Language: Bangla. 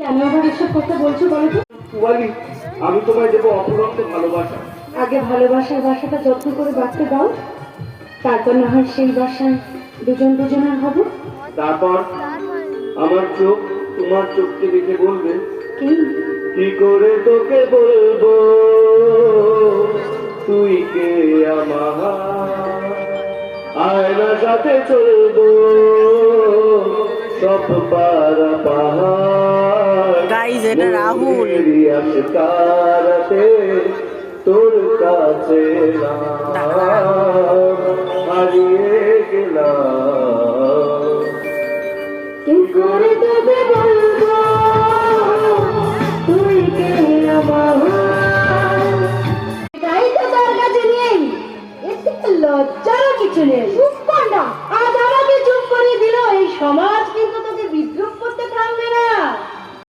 কেন আবার এসব কথা বলছো বলো তো? পুয়ালি, আমি তোমায় দেবো অফুরন্ত ভালোবাসা। আগে ভালোবাসার বাসাটা যত্ন করে বাঁচতে দাও, তারপর না হয় সেই বাসায় দুজন দুজনের হব। তারপর আমার চোখ তোমার চোখকে দেখে বলবে, কি কি করে তোকে বলবো তুই কে আমার, আয়নার সাথে চলবো সব পারা পাহাড়। গাইজ, এটা রাহুল। আশকারাতে তোর কাছে হারিয়ে গেলাম। কি করে তোকে বলবো